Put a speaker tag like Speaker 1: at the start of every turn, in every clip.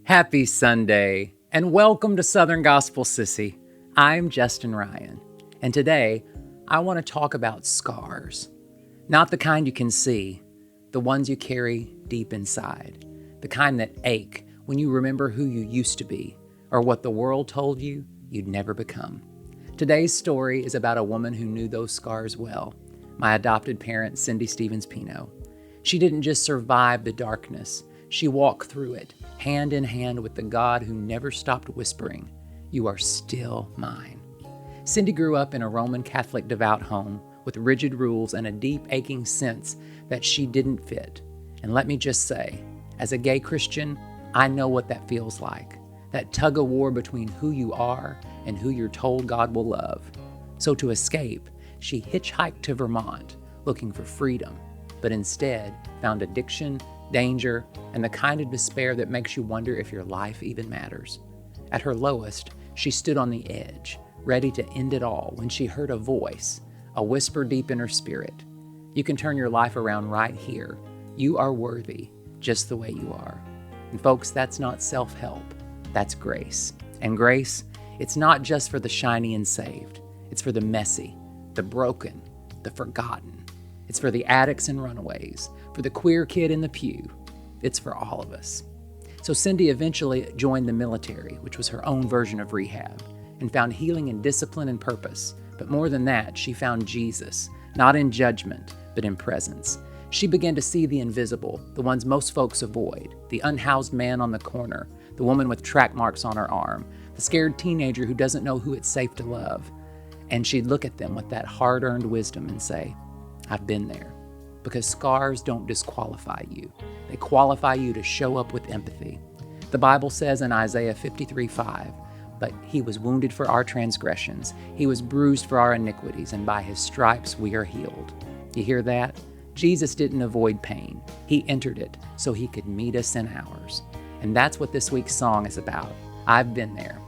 Speaker 1: Happy Sunday, and welcome to Southern Gospel Sissy. I'm Justin Ryan, and today I want to talk about scars. Not the kind you can see, the ones you carry deep inside. The kind that ache when you remember who you used to be or what the world told you you'd never become. Today's story is about a woman who knew those scars well, my adopted parent, Cindy Stevens-Pino. She didn't just survive the darkness, she walked through it, hand in hand with the God who never stopped whispering, "You are still mine." Cindy grew up in a Roman Catholic devout home with rigid rules and a deep aching sense that she didn't fit. And let me just say, as a gay Christian, I know what that feels like. That tug of war between who you are and who you're told God will love. So to escape, she hitchhiked to Vermont looking for freedom, but instead found addiction, danger, and the kind of despair that makes you wonder if your life even matters. At her lowest, she stood on the edge, ready to end it all when she heard a voice, a whisper deep in her spirit. You can turn your life around right here. You are worthy just the way you are. And folks, that's not self-help, that's grace. And grace, it's not just for the shiny and saved. It's for the messy, the broken, the forgotten. It's for the addicts and runaways, for the queer kid in the pew. It's for all of us. So Cindy eventually joined the military, which was her own version of rehab, and found healing in discipline and purpose. But more than that, she found Jesus, not in judgment, but in presence. She began to see the invisible, the ones most folks avoid, the unhoused man on the corner, the woman with track marks on her arm, the scared teenager who doesn't know who it's safe to love. And she'd look at them with that hard-earned wisdom and say, I've been there. Because scars don't disqualify you. They qualify you to show up with empathy. The Bible says in Isaiah 53:5, "But he was wounded for our transgressions. He was bruised for our iniquities, and by his stripes we are healed." You hear that? Jesus didn't avoid pain. He entered it so he could meet us in ours. And that's what this week's song is about. I've been there.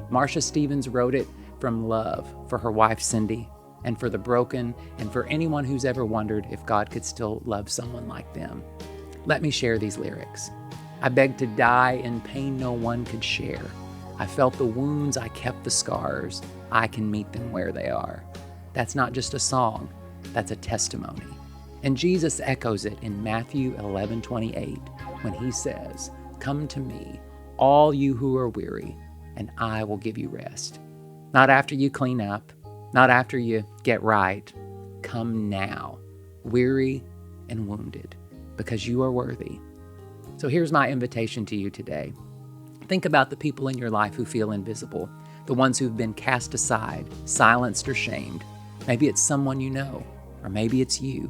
Speaker 1: Marsha Stevens wrote it from love for her wife, Cindy, and for the broken, and for anyone who's ever wondered if God could still love someone like them. Let me share these lyrics. I begged to die in pain no one could share. I felt the wounds, I kept the scars. I can meet them where they are. That's not just a song, that's a testimony. And Jesus echoes it in Matthew 11:28 when he says, "Come to me, all you who are weary, and I will give you rest." Not after you clean up, not after you get right. Come now, weary and wounded, because you are worthy. So here's my invitation to you today. Think about the people in your life who feel invisible, the ones who've been cast aside, silenced, or shamed. Maybe it's someone you know, or maybe it's you.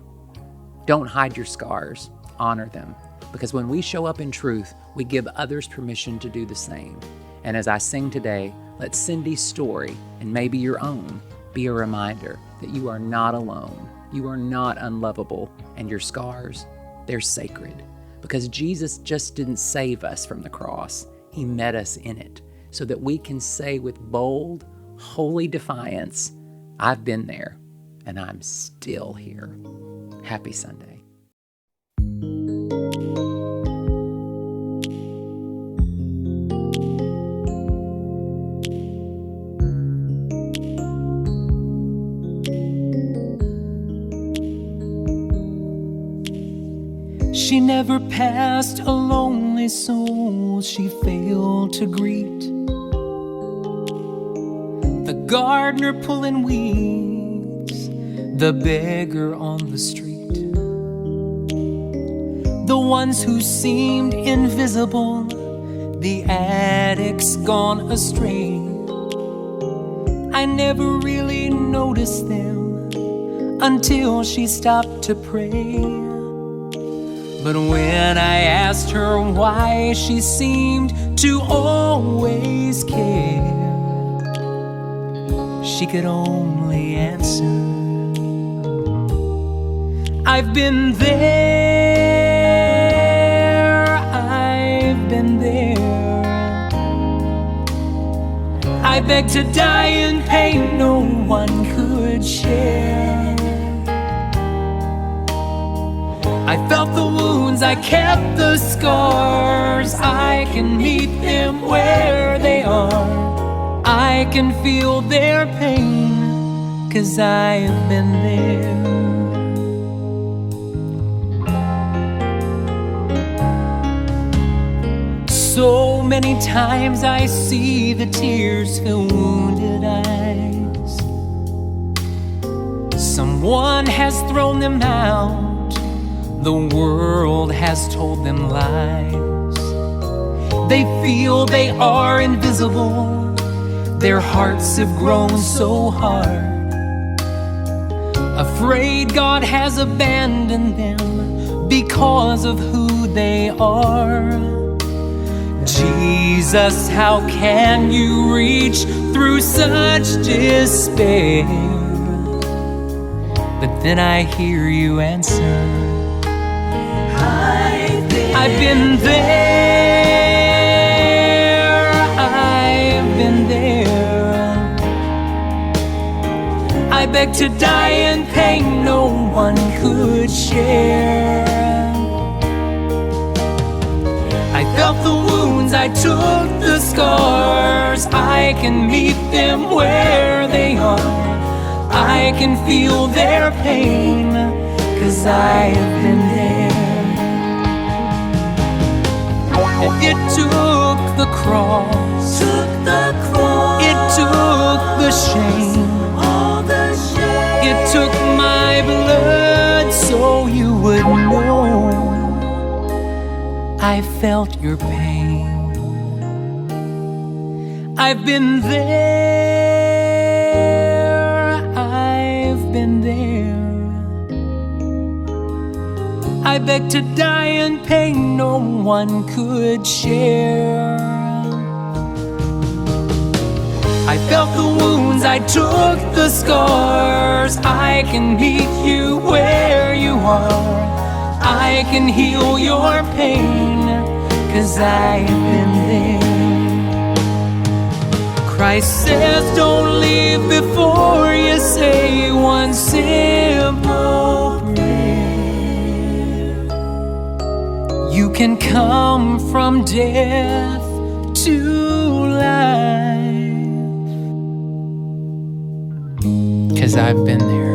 Speaker 1: Don't hide your scars, honor them, because when we show up in truth, we give others permission to do the same. And as I sing today, let Cindy's story, and maybe your own, be a reminder that you are not alone, you are not unlovable, and your scars, they're sacred. Because Jesus just didn't save us from the cross, he met us in it, so that we can say with bold, holy defiance, I've been there, and I'm still here. Happy Sunday.
Speaker 2: She never passed a lonely soul she failed to greet. The gardener pulling weeds, the beggar on the street, the ones who seemed invisible, the addicts gone astray. I never really noticed them until she stopped to pray. But when I asked her why, she seemed to always care. She could only answer, I've been there, I've been there. I begged to die in pain no one could share. I felt the wounds wounds, I kept the scars. I can meet them where they are. I can feel their pain, 'cause I have been there. So many times I see the tears fill wounded eyes. Someone has thrown them out. The world has told them lies. They feel they are invisible. Their hearts have grown so hard. Afraid God has abandoned them because of who they are. Jesus, how can you reach through such despair? But then I hear you answer, I've been there, I've been there. I begged to die in pain no one could share. I felt the wounds, I took the scars. I can meet them where they are. I can feel their pain, 'cause I have been there. And it took the cross, it took the shame, it took my blood so you would know I felt your pain. I've been there, I've been there. I begged to die in pain no one could share. I felt the wounds, I took the scars. I can meet you where you are. I can heal your pain, 'cause I've been there. Christ says don't leave before you say one simple prayer. You can come from death to life, 'cause I've been there.